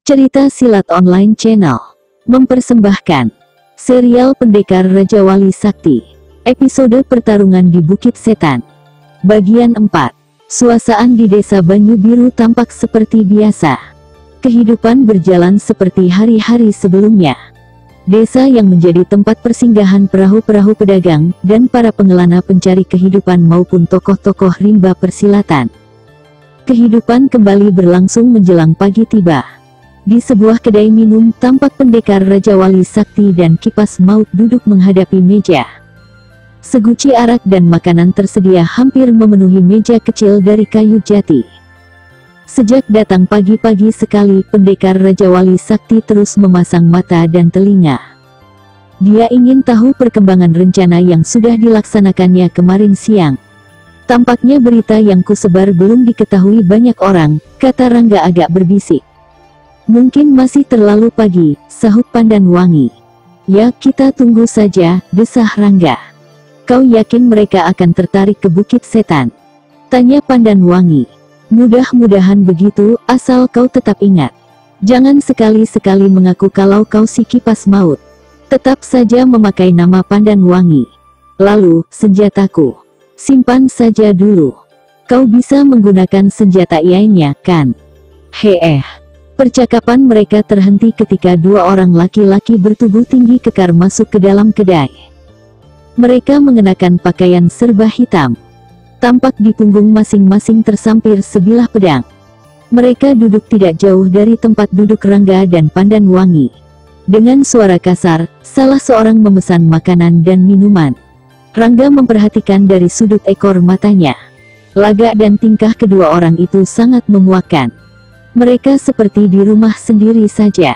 Cerita Silat Online Channel mempersembahkan serial Pendekar Raja Wali Sakti, episode Pertarungan di Bukit Setan, bagian 4. Suasana di Desa Banyu Biru tampak seperti biasa. Kehidupan berjalan seperti hari-hari sebelumnya. Desa yang menjadi tempat persinggahan perahu-perahu pedagang dan para pengelana pencari kehidupan maupun tokoh-tokoh rimba persilatan. Kehidupan kembali berlangsung menjelang pagi tiba. Di sebuah kedai minum tampak Pendekar Raja Wali Sakti dan Kipas Maut duduk menghadapi meja. Seguci arak dan makanan tersedia hampir memenuhi meja kecil dari kayu jati. Sejak datang pagi-pagi sekali, Pendekar Raja Wali Sakti terus memasang mata dan telinga. Dia ingin tahu perkembangan rencana yang sudah dilaksanakannya kemarin siang. Tampaknya berita yang kusebar belum diketahui banyak orang, kata Rangga agak berbisik. Mungkin masih terlalu pagi, sahut Pandan Wangi. Ya, kita tunggu saja, desah Rangga. Kau yakin mereka akan tertarik ke Bukit Setan? Tanya Pandan Wangi. Mudah-mudahan begitu, asal kau tetap ingat. Jangan sekali-sekali mengaku kalau kau si Kipas Maut. Tetap saja memakai nama Pandan Wangi. Lalu, senjataku. Simpan saja dulu. Kau bisa menggunakan senjata lainnya, kan? Percakapan mereka terhenti ketika dua orang laki-laki bertubuh tinggi kekar masuk ke dalam kedai. Mereka mengenakan pakaian serba hitam. Tampak di punggung masing-masing tersampir sebilah pedang. Mereka duduk tidak jauh dari tempat duduk Rangga dan Pandan Wangi. Dengan suara kasar, salah seorang memesan makanan dan minuman. Rangga memperhatikan dari sudut ekor matanya. Lagak dan tingkah kedua orang itu sangat memuakkan. Mereka seperti di rumah sendiri saja.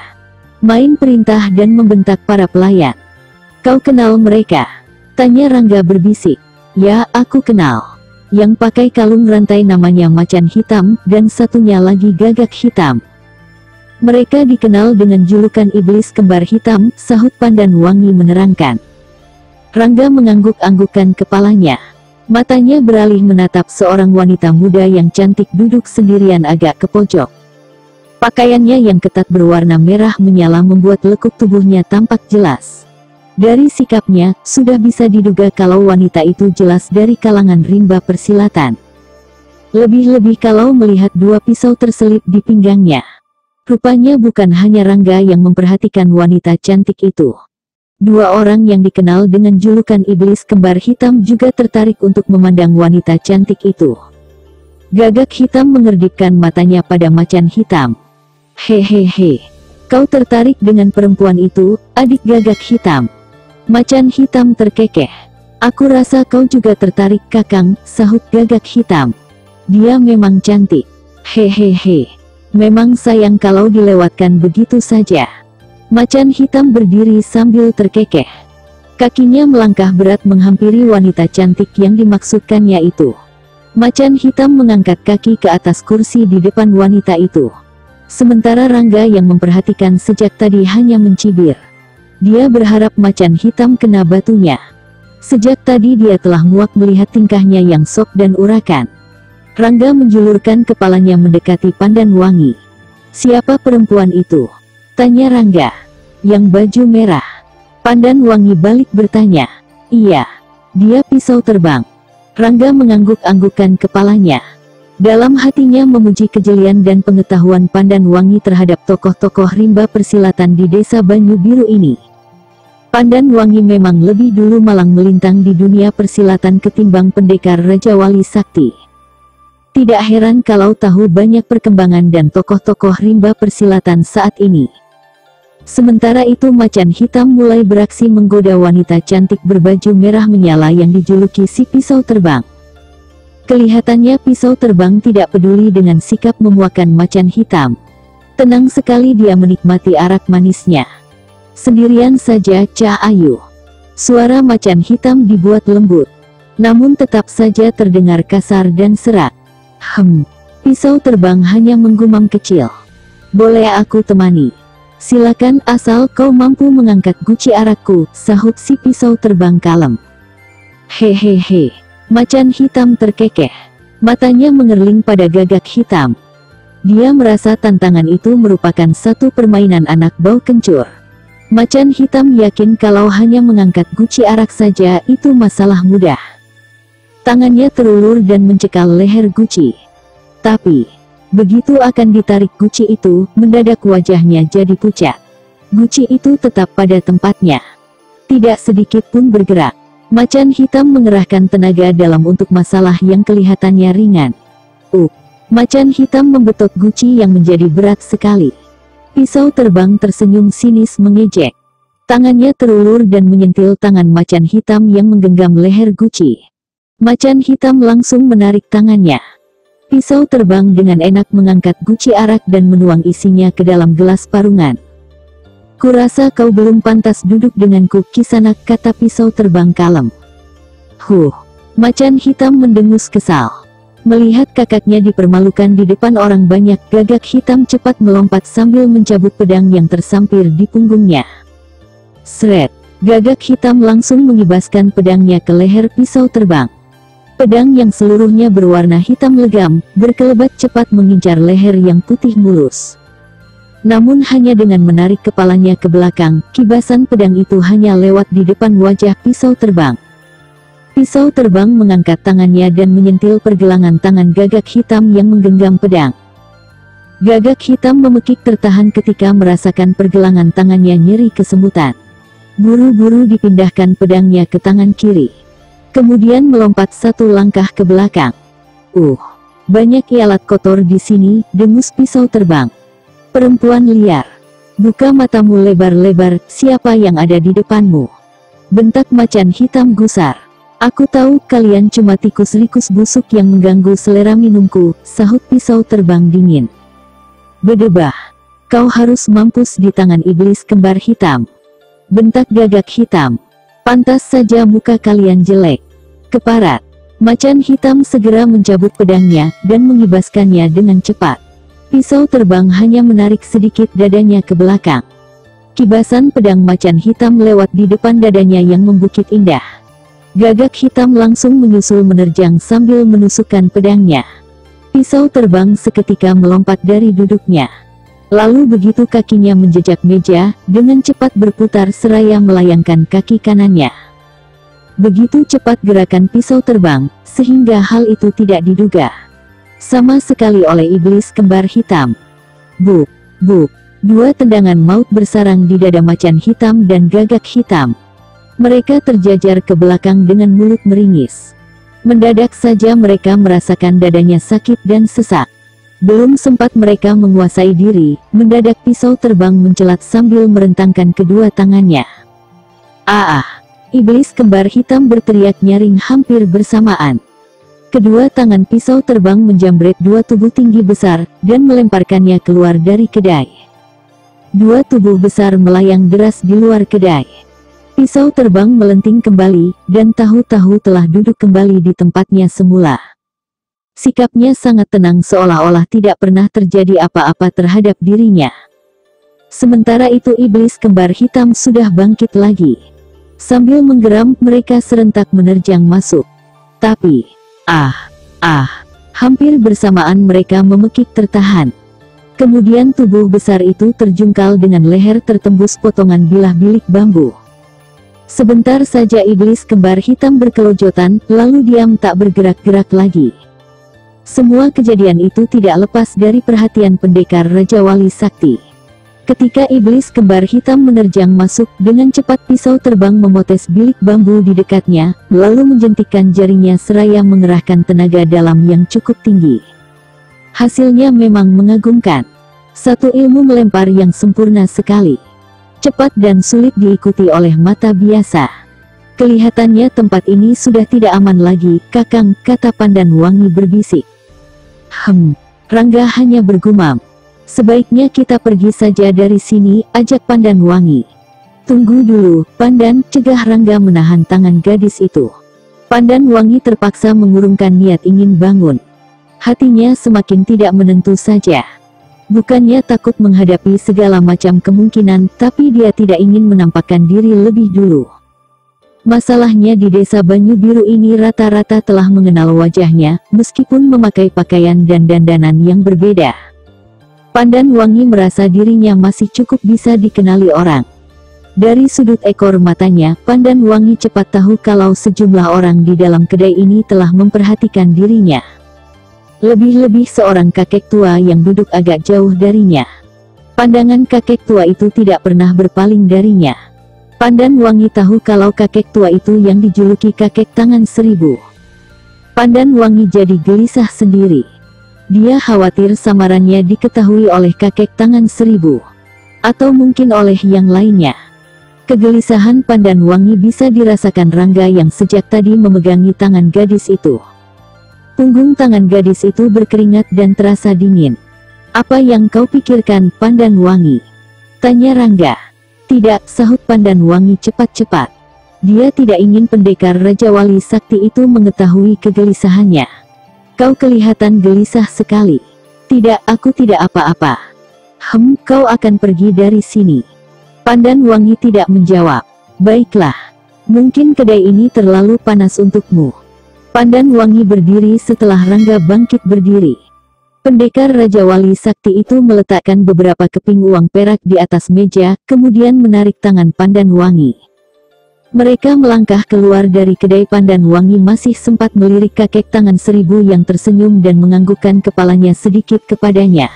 Main perintah dan membentak para pelayan. Kau kenal mereka? Tanya Rangga berbisik. Ya, aku kenal. Yang pakai kalung rantai namanya Macan Hitam, dan satunya lagi Gagak Hitam. Mereka dikenal dengan julukan Iblis Kembar Hitam, sahut Pandan Wangi menerangkan. Rangga mengangguk-anggukkan kepalanya. Matanya beralih menatap seorang wanita muda yang cantik duduk sendirian agak ke pojok. Pakaiannya yang ketat berwarna merah menyala membuat lekuk tubuhnya tampak jelas. Dari sikapnya, sudah bisa diduga kalau wanita itu jelas dari kalangan rimba persilatan. Lebih-lebih kalau melihat dua pisau terselip di pinggangnya. Rupanya bukan hanya Rangga yang memperhatikan wanita cantik itu. Dua orang yang dikenal dengan julukan Iblis Kembar Hitam juga tertarik untuk memandang wanita cantik itu. Gagak Hitam mengerdipkan matanya pada Macan Hitam. Hehehe, kau tertarik dengan perempuan itu, adik Gagak Hitam? Macan Hitam terkekeh. Aku rasa kau juga tertarik Kakang, sahut Gagak Hitam. Dia memang cantik. Hehehe, memang sayang kalau dilewatkan begitu saja. Macan Hitam berdiri sambil terkekeh. Kakinya melangkah berat menghampiri wanita cantik yang dimaksudkannya itu. Macan Hitam mengangkat kaki ke atas kursi di depan wanita itu. Sementara Rangga yang memperhatikan sejak tadi hanya mencibir. Dia berharap Macan Hitam kena batunya. Sejak tadi dia telah muak melihat tingkahnya yang sok dan urakan. Rangga menjulurkan kepalanya mendekati Pandan Wangi. Siapa perempuan itu? Tanya Rangga. Yang baju merah. Pandan Wangi balik bertanya. Iya, dia pisau terbang. Rangga mengangguk-anggukkan kepalanya. Dalam hatinya memuji kejelian dan pengetahuan Pandan Wangi terhadap tokoh-tokoh rimba persilatan di Desa Banyu Biru ini. Pandan Wangi memang lebih dulu malang melintang di dunia persilatan ketimbang Pendekar Raja Wali Sakti. Tidak heran kalau tahu banyak perkembangan dan tokoh-tokoh rimba persilatan saat ini. Sementara itu Macan Hitam mulai beraksi menggoda wanita cantik berbaju merah menyala yang dijuluki si pisau terbang. Kelihatannya pisau terbang tidak peduli dengan sikap memuakan Macan Hitam. Tenang sekali dia menikmati arak manisnya. Sendirian saja Cah Ayu. Suara Macan Hitam dibuat lembut. Namun tetap saja terdengar kasar dan serak. Pisau terbang hanya menggumam kecil. Boleh aku temani? Silakan asal kau mampu mengangkat guci arakku, sahut si pisau terbang kalem. Hehehe. Macan Hitam terkekeh. Matanya mengerling pada Gagak Hitam. Dia merasa tantangan itu merupakan satu permainan anak bau kencur. Macan hitam yakin kalau hanya mengangkat guci arak saja itu masalah mudah. Tangannya terulur dan mencekal leher guci. Tapi, begitu akan ditarik guci itu, mendadak wajahnya jadi pucat. Guci itu tetap pada tempatnya. Tidak sedikit pun bergerak. Macan hitam mengerahkan tenaga dalam untuk masalah yang kelihatannya ringan. Macan hitam membetot guci yang menjadi berat sekali. Pisau terbang tersenyum sinis mengejek. Tangannya terulur dan menyentil tangan macan hitam yang menggenggam leher guci. Macan hitam langsung menarik tangannya. Pisau terbang dengan enak mengangkat guci arak dan menuang isinya ke dalam gelas parungan. Kurasa kau belum pantas duduk denganku Kisanak, kata pisau terbang kalem. Macan hitam mendengus kesal. Melihat kakaknya dipermalukan di depan orang banyak, Gagak hitam cepat melompat sambil mencabut pedang yang tersampir di punggungnya. Sret! Gagak hitam langsung mengibaskan pedangnya ke leher pisau terbang. Pedang yang seluruhnya berwarna hitam legam, berkelebat cepat mengincar leher yang putih mulus. Namun hanya dengan menarik kepalanya ke belakang, kibasan pedang itu hanya lewat di depan wajah pisau terbang. Pisau terbang mengangkat tangannya dan menyentil pergelangan tangan Gagak hitam yang menggenggam pedang. Gagak hitam memekik tertahan ketika merasakan pergelangan tangannya nyeri kesemutan. Buru-buru dipindahkan pedangnya ke tangan kiri. Kemudian melompat satu langkah ke belakang. Banyak ialat kotor di sini, dengus pisau terbang. Perempuan liar. Buka matamu lebar-lebar, siapa yang ada di depanmu? Bentak macan hitam gusar. Aku tahu kalian cuma tikus-likus busuk yang mengganggu selera minumku, sahut pisau terbang dingin. Bedebah. Kau harus mampus di tangan iblis kembar hitam. Bentak Gagak hitam. Pantas saja muka kalian jelek. Keparat. Macan hitam segera mencabut pedangnya, dan mengibaskannya dengan cepat. Pisau terbang hanya menarik sedikit dadanya ke belakang. Kibasan pedang macan hitam lewat di depan dadanya yang membukit indah. Gagak hitam langsung menyusul menerjang sambil menusukkan pedangnya. Pisau terbang seketika melompat dari duduknya. Lalu begitu kakinya menjejak meja, dengan cepat berputar seraya melayangkan kaki kanannya. Begitu cepat gerakan pisau terbang, sehingga hal itu tidak diduga sama sekali oleh iblis kembar hitam. Buk, buk, dua tendangan maut bersarang di dada macan hitam dan Gagak hitam. Mereka terjajar ke belakang dengan mulut meringis. Mendadak saja mereka merasakan dadanya sakit dan sesak. Belum sempat mereka menguasai diri, mendadak pisau terbang mencelat sambil merentangkan kedua tangannya. Iblis kembar hitam berteriak nyaring hampir bersamaan. Kedua tangan pisau terbang menjambret dua tubuh tinggi besar, dan melemparkannya keluar dari kedai. Dua tubuh besar melayang deras di luar kedai. Pisau terbang melenting kembali, dan tahu-tahu telah duduk kembali di tempatnya semula. Sikapnya sangat tenang seolah-olah tidak pernah terjadi apa-apa terhadap dirinya. Sementara itu iblis kembar hitam sudah bangkit lagi. Sambil menggeram, mereka serentak menerjang masuk. Tapi, hampir bersamaan mereka memekik tertahan. Kemudian tubuh besar itu terjungkal dengan leher tertembus potongan bilah bilik bambu. Sebentar saja iblis kembar hitam berkelojotan, lalu diam tak bergerak-gerak lagi. Semua kejadian itu tidak lepas dari perhatian pendekar Raja Wali Sakti. Ketika iblis kembar hitam menerjang masuk, dengan cepat pisau terbang memotes bilik bambu di dekatnya, lalu menjentikkan jarinya seraya mengerahkan tenaga dalam yang cukup tinggi. Hasilnya memang mengagumkan. Satu ilmu melempar yang sempurna sekali. Cepat dan sulit diikuti oleh mata biasa. Kelihatannya tempat ini sudah tidak aman lagi, Kakang, kata Pandan Wangi berbisik. Rangga hanya bergumam. Sebaiknya kita pergi saja dari sini, ajak Pandan Wangi. Tunggu dulu, Pandan, cegah Rangga menahan tangan gadis itu. Pandan Wangi terpaksa mengurungkan niat ingin bangun. Hatinya semakin tidak menentu saja. Bukannya takut menghadapi segala macam kemungkinan, tapi dia tidak ingin menampakkan diri lebih dulu. Masalahnya di desa Banyu Biru ini rata-rata telah mengenal wajahnya, meskipun memakai pakaian dan dandanan yang berbeda. Pandan Wangi merasa dirinya masih cukup bisa dikenali orang. Dari sudut ekor matanya, Pandan Wangi cepat tahu kalau sejumlah orang di dalam kedai ini telah memperhatikan dirinya. Lebih-lebih seorang kakek tua yang duduk agak jauh darinya. Pandangan kakek tua itu tidak pernah berpaling darinya. Pandan Wangi tahu kalau kakek tua itu yang dijuluki kakek tangan seribu. Pandan Wangi jadi gelisah sendiri. Dia khawatir samarannya diketahui oleh kakek tangan seribu. Atau mungkin oleh yang lainnya. Kegelisahan Pandan Wangi bisa dirasakan Rangga yang sejak tadi memegangi tangan gadis itu. Punggung tangan gadis itu berkeringat dan terasa dingin. "Apa yang kau pikirkan, Pandan Wangi?" tanya Rangga. "Tidak," sahut Pandan Wangi cepat-cepat. Dia tidak ingin pendekar Raja Wali Sakti itu mengetahui kegelisahannya. "Kau kelihatan gelisah sekali." "Tidak, aku tidak apa-apa." Kau akan pergi dari sini." Pandan Wangi tidak menjawab. "Baiklah. Mungkin kedai ini terlalu panas untukmu." Pandan Wangi berdiri setelah Rangga bangkit berdiri. Pendekar Raja Wali Sakti itu meletakkan beberapa keping uang perak di atas meja, kemudian menarik tangan Pandan Wangi. Mereka melangkah keluar dari kedai. Pandan Wangi masih sempat melirik kakek tangan seribu yang tersenyum dan menganggukkan kepalanya sedikit kepadanya.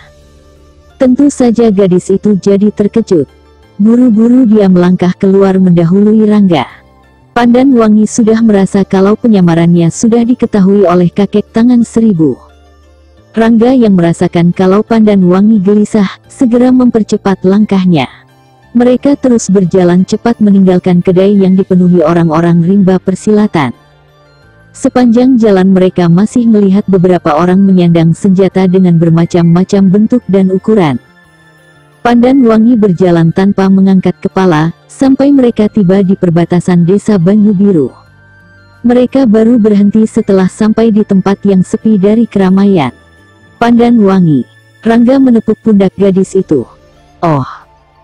Tentu saja gadis itu jadi terkejut. Buru-buru dia melangkah keluar mendahului Rangga. Pandan Wangi sudah merasa kalau penyamarannya sudah diketahui oleh kakek tangan seribu. Rangga yang merasakan kalau Pandan Wangi gelisah, segera mempercepat langkahnya. Mereka terus berjalan cepat meninggalkan kedai yang dipenuhi orang-orang rimba persilatan. Sepanjang jalan mereka masih melihat beberapa orang menyandang senjata dengan bermacam-macam bentuk dan ukuran. Pandan Wangi berjalan tanpa mengangkat kepala, sampai mereka tiba di perbatasan desa Banyu Biru. Mereka baru berhenti setelah sampai di tempat yang sepi dari keramaian. "Pandan Wangi." Rangga menepuk pundak gadis itu. "Oh."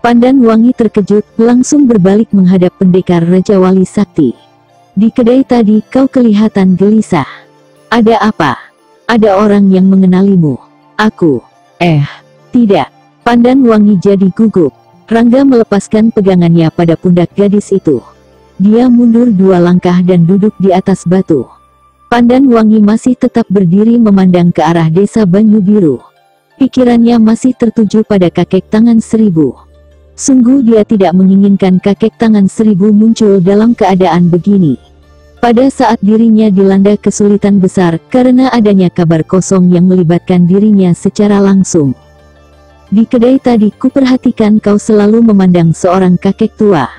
Pandan Wangi terkejut, langsung berbalik menghadap pendekar Raja Wali Sakti. "Di kedai tadi kau kelihatan gelisah. Ada apa? Ada orang yang mengenalimu?" "Aku." Tidak." Pandan Wangi jadi gugup. Rangga melepaskan pegangannya pada pundak gadis itu. Dia mundur 2 langkah dan duduk di atas batu. Pandan Wangi masih tetap berdiri memandang ke arah desa Banyu Biru. Pikirannya masih tertuju pada kakek tangan seribu. Sungguh dia tidak menginginkan kakek tangan seribu muncul dalam keadaan begini. Pada saat dirinya dilanda kesulitan besar karena adanya kabar kosong yang melibatkan dirinya secara langsung. "Di kedai tadi kuperhatikan kau selalu memandang seorang kakek tua.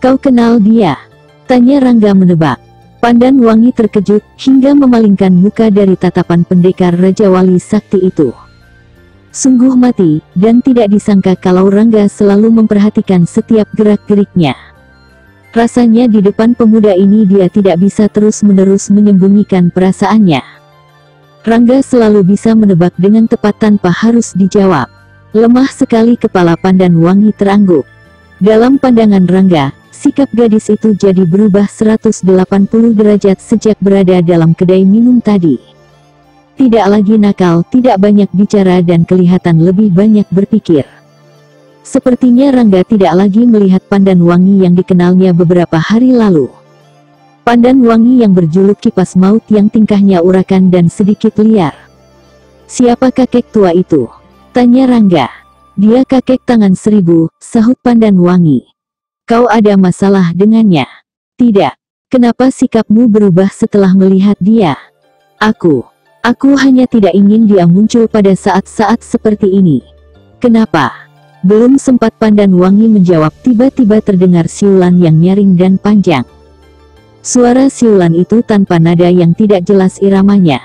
Kau kenal dia?" tanya Rangga menebak. Pandan Wangi terkejut, hingga memalingkan muka dari tatapan pendekar Raja Wali Sakti itu. Sungguh mati, dan tidak disangka kalau Rangga selalu memperhatikan setiap gerak-geriknya. Rasanya di depan pemuda ini dia tidak bisa terus-menerus menyembunyikan perasaannya. Rangga selalu bisa menebak dengan tepat tanpa harus dijawab. Lemah sekali kepala Pandan Wangi terangguk. Dalam pandangan Rangga, sikap gadis itu jadi berubah 180 derajat sejak berada dalam kedai minum tadi. Tidak lagi nakal, tidak banyak bicara dan kelihatan lebih banyak berpikir. Sepertinya Rangga tidak lagi melihat Pandan Wangi yang dikenalnya beberapa hari lalu. Pandan Wangi yang berjuluk kipas maut yang tingkahnya urakan dan sedikit liar. "Siapa kakek tua itu?" tanya Rangga. "Dia kakek tangan seribu," sahut Pandan Wangi. "Kau ada masalah dengannya?" "Tidak." "Kenapa sikapmu berubah setelah melihat dia?" Aku hanya tidak ingin dia muncul pada saat-saat seperti ini." "Kenapa?" Belum sempat Pandan Wangi menjawab, tiba-tiba terdengar siulan yang nyaring dan panjang. Suara siulan itu tanpa nada yang tidak jelas iramanya.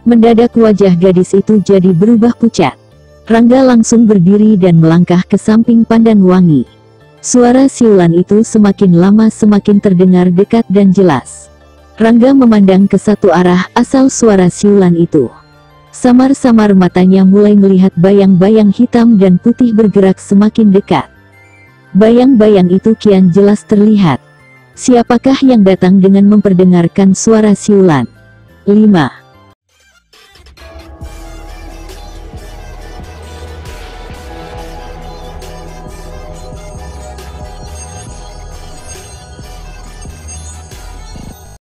Mendadak wajah gadis itu jadi berubah pucat. Rangga langsung berdiri dan melangkah ke samping Pandan Wangi. Suara siulan itu semakin lama semakin terdengar dekat dan jelas. Rangga memandang ke satu arah asal suara siulan itu. Samar-samar matanya mulai melihat bayang-bayang hitam dan putih bergerak semakin dekat. Bayang-bayang itu kian jelas terlihat. Siapakah yang datang dengan memperdengarkan suara siulan? 5.